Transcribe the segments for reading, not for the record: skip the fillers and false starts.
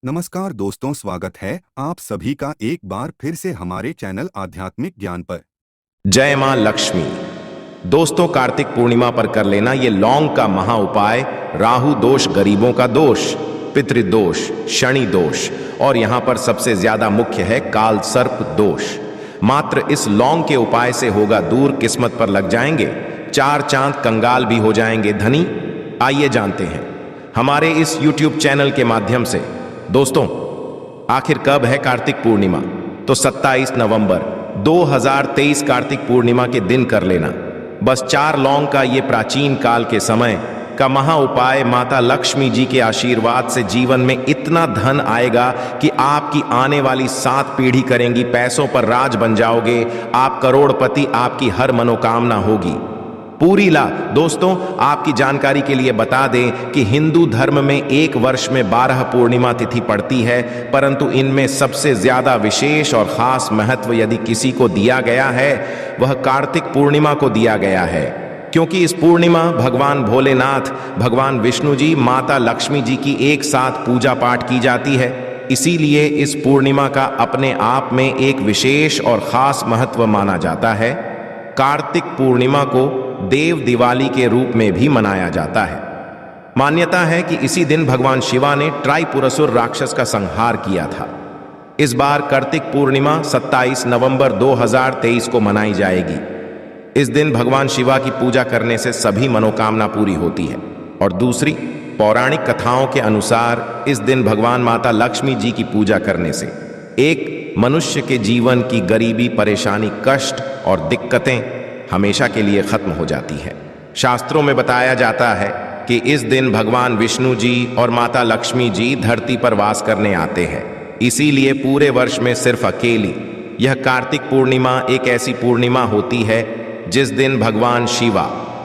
नमस्कार दोस्तों, स्वागत है आप सभी का एक बार फिर से हमारे चैनल आध्यात्मिक ज्ञान पर। जय मां लक्ष्मी। दोस्तों, कार्तिक पूर्णिमा पर कर लेना ये लौंग का महा उपाय। राहु दोष, गरीबों का दोष, पितृदोष, शनि दोष और यहां पर सबसे ज्यादा मुख्य है काल सर्प दोष। मात्र इस लौंग के उपाय से होगा दूर, किस्मत पर लग जाएंगे, चार चांद कंगाल भी हो जाएंगे धनी। आइए जानते हैं हमारे इस YouTube चैनल के माध्यम से। दोस्तों, आखिर कब है कार्तिक पूर्णिमा? तो 27 नवंबर 2023 कार्तिक पूर्णिमा के दिन कर लेना। बस 4 लौंग का ये प्राचीन काल के समय का महा उपाय माता लक्ष्मी जी के आशीर्वाद से जीवन में इतना धन आएगा कि आपकी आने वाली 7 पीढ़ी करेंगी, पैसों पर राज बन जाओगे, आप करोड़पति, आपकी हर मनोकामना होगी पूरी ला। दोस्तों, आपकी जानकारी के लिए बता दें कि हिंदू धर्म में एक वर्ष में 12 पूर्णिमा तिथि पड़ती है, परंतु इनमें सबसे ज्यादा विशेष और खास महत्व यदि किसी को दिया गया है वह कार्तिक पूर्णिमा को दिया गया है, क्योंकि इस पूर्णिमा भगवान भोलेनाथ, भगवान विष्णु जी, माता लक्ष्मी जी की एक साथ पूजा पाठ की जाती है। इसीलिए इस पूर्णिमा का अपने आप में एक विशेष और खास महत्व माना जाता है। कार्तिक पूर्णिमा को देव दिवाली के रूप में भी मनाया जाता है। मान्यता है कि इसी दिन भगवान शिवा ने त्रिपुरासुर राक्षस का संहार किया था। इस बार कार्तिक पूर्णिमा 27 नवंबर 2023 को मनाई जाएगी। इस दिन भगवान शिवा की पूजा करने से सभी मनोकामना पूरी होती है। और दूसरी पौराणिक कथाओं के अनुसार इस दिन भगवान माता लक्ष्मी जी की पूजा करने से एक मनुष्य के जीवन की गरीबी, परेशानी, कष्ट और दिक्कतें हमेशा के लिए खत्म हो जाती है। शास्त्रों में बताया जाता है कि इस दिन भगवान विष्णु जी और माता लक्ष्मी जी धरती पर वास करने आते हैं। इसीलिए पूरे वर्ष में सिर्फ अकेली यह कार्तिक पूर्णिमा एक ऐसी पूर्णिमा होती है जिस दिन भगवान शिवा,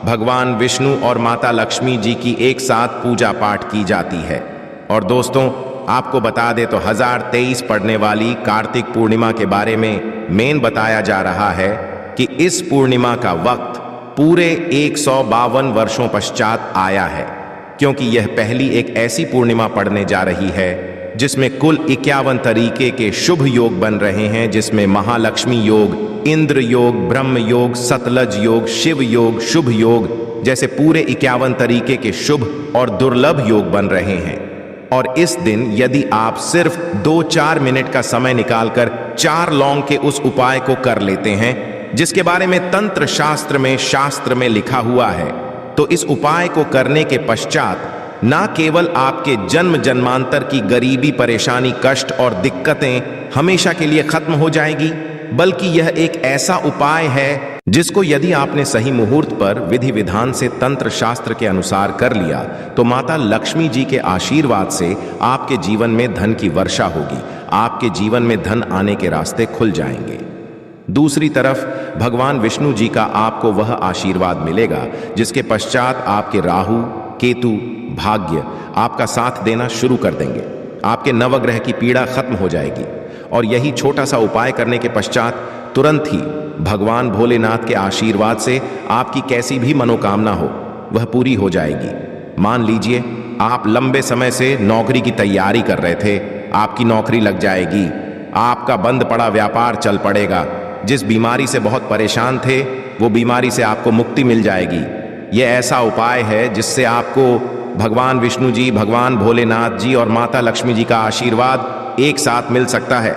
भगवान विष्णु और माता लक्ष्मी जी की एक साथ पूजा पाठ की जाती है। और दोस्तों, आपको बता दे तो 1023 पड़ने वाली कार्तिक पूर्णिमा के बारे में मेन बताया जा रहा है कि इस पूर्णिमा का वक्त पूरे 152 वर्षों पश्चात आया है, क्योंकि यह पहली एक ऐसी पूर्णिमा पड़ने जा रही है जिसमें कुल 51 तरीके के शुभ योग बन रहे हैं, जिसमें महालक्ष्मी योग, इंद्र योग, ब्रह्म योग, सतलज योग, शिव योग, शुभ योग जैसे पूरे 51 तरीके के शुभ और दुर्लभ योग बन रहे हैं। और इस दिन यदि आप सिर्फ 2-4 मिनट का समय निकालकर 4 लौंग के उस उपाय को कर लेते हैं जिसके बारे में तंत्र शास्त्र में लिखा हुआ है, तो इस उपाय को करने के पश्चात ना केवल आपके जन्म जन्मांतर की गरीबी, परेशानी, कष्ट और दिक्कतें हमेशा के लिए खत्म हो जाएगी, बल्कि यह एक ऐसा उपाय है जिसको यदि आपने सही मुहूर्त पर विधि विधान से तंत्र शास्त्र के अनुसार कर लिया तो माता लक्ष्मी जी के आशीर्वाद से आपके जीवन में धन की वर्षा होगी, आपके जीवन में धन आने के रास्ते खुल जाएंगे। दूसरी तरफ भगवान विष्णु जी का आपको वह आशीर्वाद मिलेगा जिसके पश्चात आपके राहु, केतु, भाग्य आपका साथ देना शुरू कर देंगे। आपके नवग्रह की पीड़ा खत्म हो जाएगी और यही छोटा सा उपाय करने के पश्चात तुरंत ही भगवान भोलेनाथ के आशीर्वाद से आपकी कैसी भी मनोकामना हो वह पूरी हो जाएगी। मान लीजिए आप लंबे समय से नौकरी की तैयारी कर रहे थे, आपकी नौकरी लग जाएगी, आपका बंद पड़ा व्यापार चल पड़ेगा, जिस बीमारी से बहुत परेशान थे वो बीमारी से आपको मुक्ति मिल जाएगी। यह ऐसा उपाय है जिससे आपको भगवान विष्णु जी, भगवान भोलेनाथ जी और माता लक्ष्मी जी का आशीर्वाद एक साथ मिल सकता है।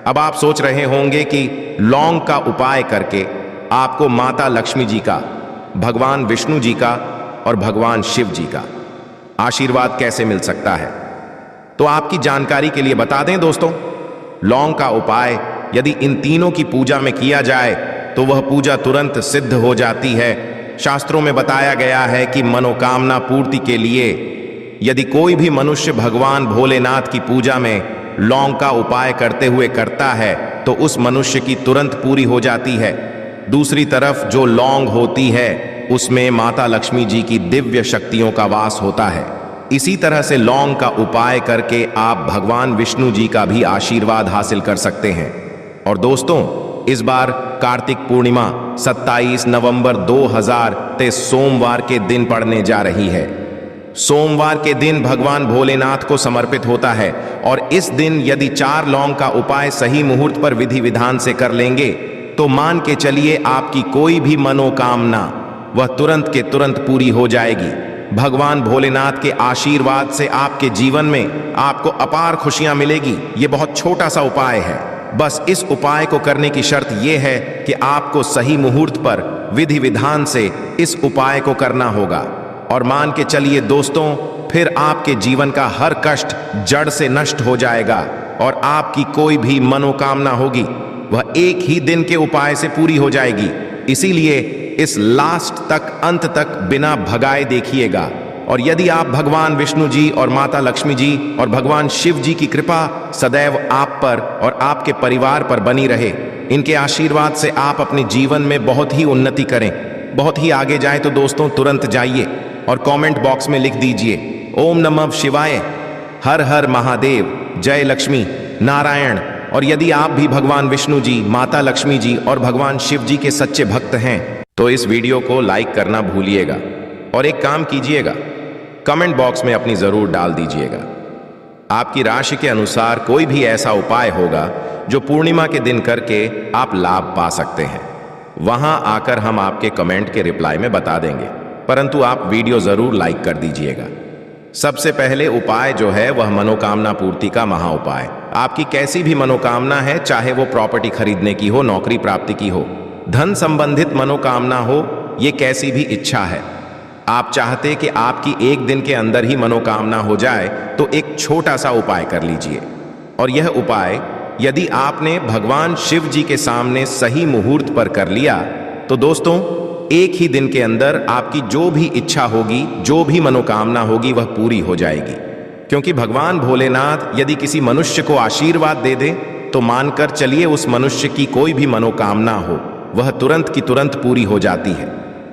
अब आप सोच रहे होंगे कि लौंग का उपाय करके आपको माता लक्ष्मी जी का, भगवान विष्णु जी का और भगवान शिव जी का आशीर्वाद कैसे मिल सकता है। तो आपकी जानकारी के लिए बता दें दोस्तों, लौंग का उपाय यदि इन तीनों की पूजा में किया जाए तो वह पूजा तुरंत सिद्ध हो जाती है। शास्त्रों में बताया गया है कि मनोकामना पूर्ति के लिए यदि कोई भी मनुष्य भगवान भोलेनाथ की पूजा में लौंग का उपाय करते हुए करता है तो उस मनुष्य की तुरंत पूरी हो जाती है। दूसरी तरफ जो लौंग होती है उसमें माता लक्ष्मी जी की दिव्य शक्तियों का वास होता है। इसी तरह से लौंग का उपाय करके आप भगवान विष्णु जी का भी आशीर्वाद हासिल कर सकते हैं। और दोस्तों, इस बार कार्तिक पूर्णिमा 27 नवंबर 2023 सोमवार के दिन पड़ने जा रही है। सोमवार के दिन भगवान भोलेनाथ को समर्पित होता है और इस दिन यदि 4 लौंग का उपाय सही मुहूर्त पर विधि विधान से कर लेंगे तो मान के चलिए आपकी कोई भी मनोकामना वह तुरंत के तुरंत पूरी हो जाएगी। भगवान भोलेनाथ के आशीर्वाद से आपके जीवन में आपको अपार खुशियां मिलेगी। ये बहुत छोटा सा उपाय है। बस इस उपाय को करने की शर्त यह है कि आपको सही मुहूर्त पर विधि विधान से इस उपाय को करना होगा। और मान के चलिए दोस्तों, फिर आपके जीवन का हर कष्ट जड़ से नष्ट हो जाएगा और आपकी कोई भी मनोकामना होगी वह एक ही दिन के उपाय से पूरी हो जाएगी। इसीलिए इस लास्ट तक, अंत तक बिना भगाए देखिएगा। और यदि आप भगवान विष्णु जी और माता लक्ष्मी जी और भगवान शिव जी की कृपा सदैव आप पर और आपके परिवार पर बनी रहे, इनके आशीर्वाद से आप अपने जीवन में बहुत ही उन्नति करें, बहुत ही आगे जाए, तो दोस्तों तुरंत जाइए और कमेंट बॉक्स में लिख दीजिए ओम नमः शिवाय, हर हर महादेव, जय लक्ष्मी नारायण। और यदि आप भी भगवान विष्णु जी, माता लक्ष्मी जी और भगवान शिव जी के सच्चे भक्त हैं तो इस वीडियो को लाइक करना भूलिएगा और एक काम कीजिएगा, कमेंट बॉक्स में अपनी जरूर डाल दीजिएगा। आपकी राशि के अनुसार कोई भी ऐसा उपाय होगा जो पूर्णिमा के दिन करके आप लाभ पा सकते हैं। वहां आकर हम आपके कमेंट के रिप्लाई में बता देंगे, परंतु आप वीडियो जरूर लाइक कर दीजिएगा। सबसे पहले उपाय जो है वह मनोकामना पूर्ति का महा उपाय। आपकी कैसी भी मनोकामना है, चाहे वो प्रॉपर्टी खरीदने की हो, नौकरी प्राप्ति की हो, धन संबंधित मनोकामना हो, ये कैसी भी इच्छा है, आप चाहते कि आपकी एक दिन के अंदर ही मनोकामना हो जाए तो एक छोटा सा उपाय कर लीजिए। और यह उपाय यदि आपने भगवान शिव जी के सामने सही मुहूर्त पर कर लिया तो दोस्तों एक ही दिन के अंदर आपकी जो भी इच्छा होगी, जो भी मनोकामना होगी वह पूरी हो जाएगी। क्योंकि भगवान भोलेनाथ यदि किसी मनुष्य को आशीर्वाद दे दे तो मानकर चलिए उस मनुष्य की कोई भी मनोकामना हो वह तुरंत की तुरंत पूरी हो जाती है।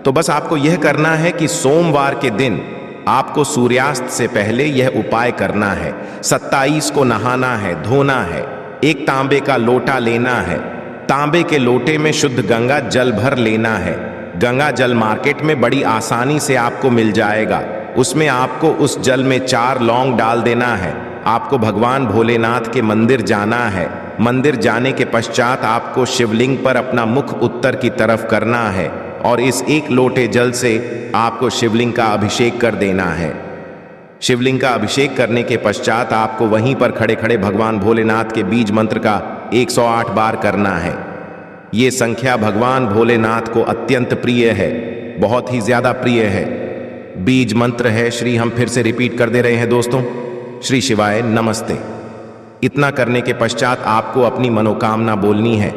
तो बस आपको यह करना है कि सोमवार के दिन आपको सूर्यास्त से पहले यह उपाय करना है। 27 को नहाना है, धोना है, एक तांबे का लोटा लेना है, तांबे के लोटे में शुद्ध गंगा जल भर लेना है। गंगा जल मार्केट में बड़ी आसानी से आपको मिल जाएगा। उसमें आपको उस जल में 4 लौंग डाल देना है। आपको भगवान भोलेनाथ के मंदिर जाना है। मंदिर जाने के पश्चात आपको शिवलिंग पर अपना मुख उत्तर की तरफ करना है और इस एक लोटे जल से आपको शिवलिंग का अभिषेक कर देना है। शिवलिंग का अभिषेक करने के पश्चात आपको वहीं पर खड़े खड़े भगवान भोलेनाथ के बीज मंत्र का 108 बार करना है। ये संख्या भगवान भोलेनाथ को अत्यंत प्रिय है, बहुत ही ज्यादा प्रिय है। बीज मंत्र है श्री, हम फिर से रिपीट कर दे रहे हैं दोस्तों, श्री शिवाय नमस्ते। इतना करने के पश्चात आपको अपनी मनोकामना बोलनी है।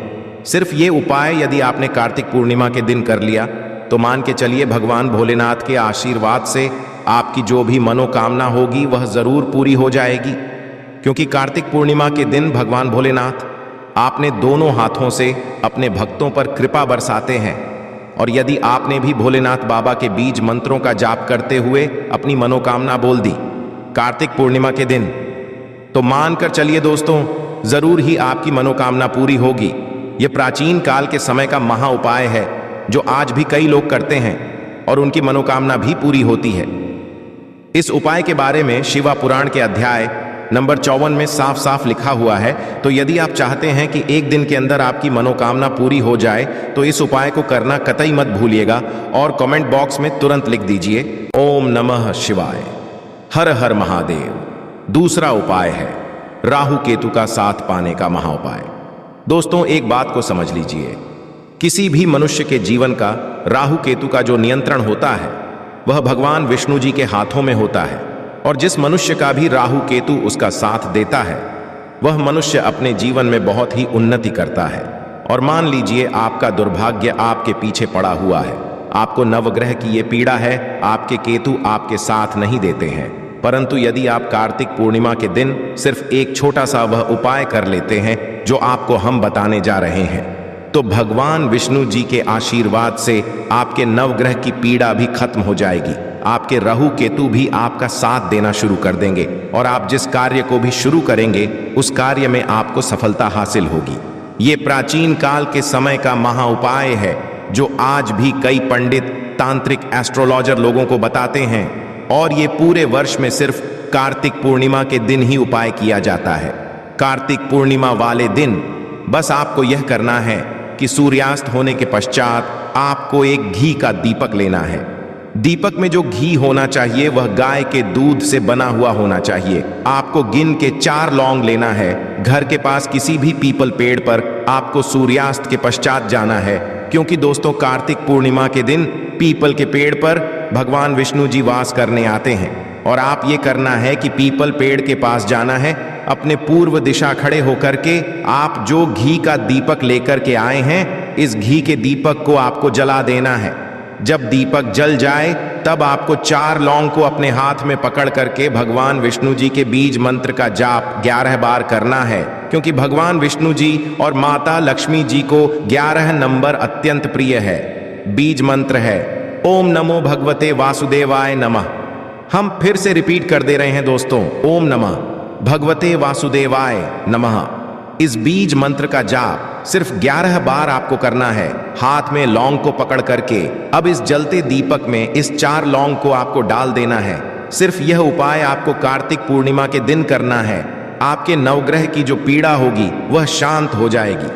सिर्फ ये उपाय यदि आपने कार्तिक पूर्णिमा के दिन कर लिया तो मान के चलिए भगवान भोलेनाथ के आशीर्वाद से आपकी जो भी मनोकामना होगी वह जरूर पूरी हो जाएगी। क्योंकि कार्तिक पूर्णिमा के दिन भगवान भोलेनाथ आपने दोनों हाथों से अपने भक्तों पर कृपा बरसाते हैं। और यदि आपने भी भोलेनाथ बाबा के बीज मंत्रों का जाप करते हुए अपनी मनोकामना बोल दी कार्तिक पूर्णिमा के दिन, तो मानकर चलिए दोस्तों जरूर ही आपकी मनोकामना पूरी होगी। यह प्राचीन काल के समय का महा उपाय है जो आज भी कई लोग करते हैं और उनकी मनोकामना भी पूरी होती है। इस उपाय के बारे में शिवा पुराण के अध्याय नंबर 54 में साफ साफ लिखा हुआ है। तो यदि आप चाहते हैं कि एक दिन के अंदर आपकी मनोकामना पूरी हो जाए तो इस उपाय को करना कतई मत भूलिएगा और कमेंट बॉक्स में तुरंत लिख दीजिए ओम नमः शिवाय, हर हर महादेव। दूसरा उपाय है राहु केतु का साथ पाने का महा उपाय। दोस्तों एक बात को समझ लीजिए, किसी भी मनुष्य के जीवन का राहु केतु का जो नियंत्रण होता है वह भगवान विष्णु जी के हाथों में होता है। और जिस मनुष्य का भी राहु केतु उसका साथ देता है वह मनुष्य अपने जीवन में बहुत ही उन्नति करता है। और मान लीजिए आपका दुर्भाग्य आपके पीछे पड़ा हुआ है, आपको नवग्रह की ये पीड़ा है, आपके केतु आपके साथ नहीं देते हैं, परंतु यदि आप कार्तिक पूर्णिमा के दिन सिर्फ एक छोटा सा वह उपाय कर लेते हैं जो आपको हम बताने जा रहे हैं तो भगवान विष्णु जी के आशीर्वाद से आपके नवग्रह की पीड़ा भी खत्म हो जाएगी। आपके राहु केतु भी आपका साथ देना शुरू कर देंगे और आप जिस कार्य को भी शुरू करेंगे उस कार्य में आपको सफलता हासिल होगी। ये प्राचीन काल के समय का महा उपाय है जो आज भी कई पंडित, तांत्रिक, एस्ट्रोलॉजर लोगों को बताते हैं। और ये पूरे वर्ष में सिर्फ कार्तिक पूर्णिमा के दिन ही उपाय किया जाता है। कार्तिक पूर्णिमा वाले दिन बस आपको यह करना है कि सूर्यास्त होने के पश्चात आपको एक घी का दीपक लेना है। दीपक में जो घी होना चाहिए वह गाय के दूध से बना हुआ होना चाहिए। आपको गिन के 4 लौंग लेना है। घर के पास किसी भी पीपल पेड़ पर आपको सूर्यास्त के पश्चात जाना है, क्योंकि दोस्तों कार्तिक पूर्णिमा के दिन पीपल के पेड़ पर भगवान विष्णु जी वास करने आते हैं। और आप ये करना है कि पीपल पेड़ के पास जाना है, अपने पूर्व दिशा खड़े होकर के आप जो घी का दीपक लेकर के आए हैं, इस घी के दीपक को आपको जला देना है। जब दीपक जल जाए तब आपको 4 लौंग को अपने हाथ में पकड़ करके भगवान विष्णु जी के बीज मंत्र का जाप 11 बार करना है, क्योंकि भगवान विष्णु जी और माता लक्ष्मी जी को 11 नंबर अत्यंत प्रिय है। बीज मंत्र है ओम नमो भगवते वासुदेवाय नमः। हम फिर से रिपीट कर दे रहे हैं दोस्तों, ओम नमः भगवते वासुदेवाय नमः। इस बीज मंत्र का जाप सिर्फ 11 बार आपको करना है, हाथ में लौंग को पकड़ करके। अब इस जलते दीपक में इस 4 लौंग को आपको डाल देना है। सिर्फ यह उपाय आपको कार्तिक पूर्णिमा के दिन करना है। आपके नवग्रह की जो पीड़ा होगी वह शांत हो जाएगी।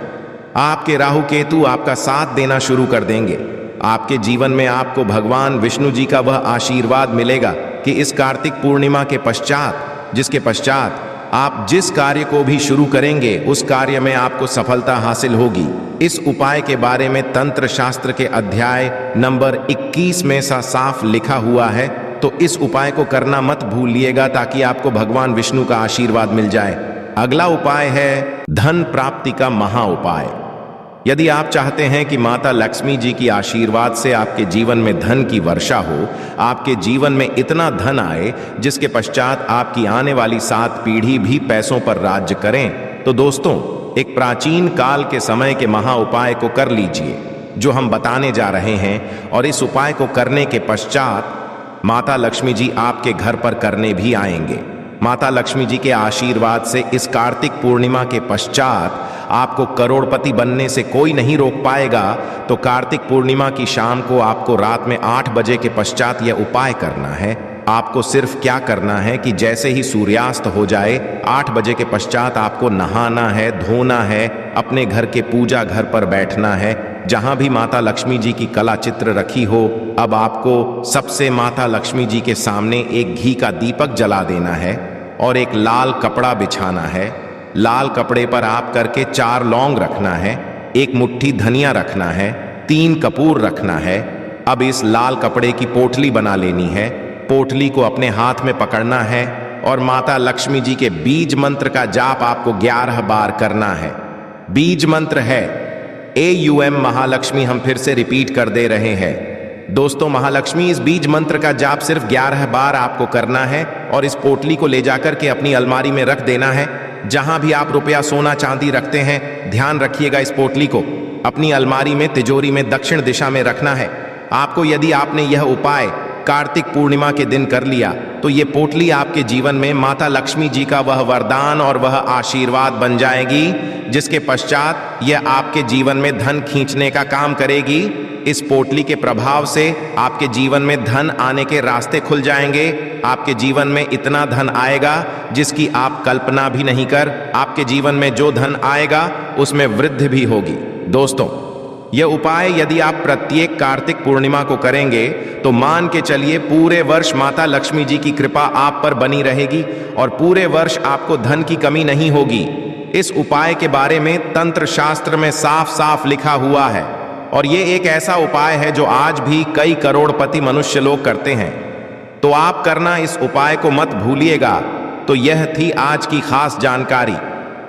आपके राहु केतु आपका साथ देना शुरू कर देंगे। आपके जीवन में आपको भगवान विष्णु जी का वह आशीर्वाद मिलेगा कि इस कार्तिक पूर्णिमा के पश्चात, जिसके पश्चात आप जिस कार्य को भी शुरू करेंगे उस कार्य में आपको सफलता हासिल होगी। इस उपाय के बारे में तंत्र शास्त्र के अध्याय नंबर 21 में साफ लिखा हुआ है, तो इस उपाय को करना मत भूलिएगा ताकि आपको भगवान विष्णु का आशीर्वाद मिल जाए। अगला उपाय है धन प्राप्ति का महा उपाय। यदि आप चाहते हैं कि माता लक्ष्मी जी की आशीर्वाद से आपके जीवन में धन की वर्षा हो, आपके जीवन में इतना धन आए जिसके पश्चात आपकी आने वाली 7 पीढ़ी भी पैसों पर राज्य करें, तो दोस्तों एक प्राचीन काल के समय के महा उपाय को कर लीजिए जो हम बताने जा रहे हैं। और इस उपाय को करने के पश्चात माता लक्ष्मी जी आपके घर पर करने भी आएंगे। माता लक्ष्मी जी के आशीर्वाद से इस कार्तिक पूर्णिमा के पश्चात आपको करोड़पति बनने से कोई नहीं रोक पाएगा। तो कार्तिक पूर्णिमा की शाम को आपको रात में 8 बजे के पश्चात यह उपाय करना है। आपको सिर्फ क्या करना है कि जैसे ही सूर्यास्त हो जाए 8 बजे के पश्चात आपको नहाना है, धोना है, अपने घर के पूजा घर पर बैठना है जहां भी माता लक्ष्मी जी की कला चित्र रखी हो। अब आपको सबसे माता लक्ष्मी जी के सामने एक घी का दीपक जला देना है और एक लाल कपड़ा बिछाना है। लाल कपड़े पर आप करके 4 लौंग रखना है, 1 मुट्ठी धनिया रखना है, 3 कपूर रखना है। अब इस लाल कपड़े की पोटली बना लेनी है। पोटली को अपने हाथ में पकड़ना है और माता लक्ष्मी जी के बीज मंत्र का जाप आपको 11 बार करना है। बीज मंत्र है AUM महालक्ष्मी। हम फिर से रिपीट कर दे रहे हैं दोस्तों, महालक्ष्मी इस बीज मंत्र का जाप सिर्फ 11 बार आपको करना है और इस पोटली को ले जाकर के अपनी अलमारी में रख देना है। जहां भी आप रुपया सोना चांदी रखते हैं, ध्यान रखिएगा इस पोटली को अपनी अलमारी में तिजोरी में दक्षिण दिशा में रखना है। आपको यदि आपने यह उपाय कार्तिक पूर्णिमा के दिन कर लिया तो ये पोटली आपके जीवन में माता लक्ष्मी जी का वह वरदान और वह आशीर्वाद बन जाएगी, जिसके पश्चात यह आपके जीवन में धन खींचने का काम करेगी। इस पोटली के प्रभाव से आपके जीवन में धन आने के रास्ते खुल जाएंगे। आपके जीवन में इतना धन आएगा जिसकी आप कल्पना भी नहीं कर। आपके जीवन में जो धन आएगा उसमें वृद्धि भी होगी। दोस्तों यह उपाय यदि आप प्रत्येक कार्तिक पूर्णिमा को करेंगे तो मान के चलिए पूरे वर्ष माता लक्ष्मी जी की कृपा आप पर बनी रहेगी और पूरे वर्ष आपको धन की कमी नहीं होगी। इस उपाय के बारे में तंत्र शास्त्र में साफ साफ लिखा हुआ है और ये एक ऐसा उपाय है जो आज भी कई करोड़पति मनुष्य लोग करते हैं। तो आप करना इस उपाय को मत भूलिएगा। तो यह थी आज की खास जानकारी।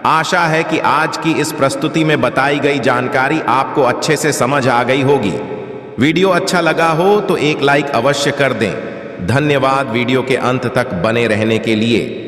आशा है कि आज की इस प्रस्तुति में बताई गई जानकारी आपको अच्छे से समझ आ गई होगी। वीडियो अच्छा लगा हो तो एक लाइक अवश्य कर दें। धन्यवाद वीडियो के अंत तक बने रहने के लिए।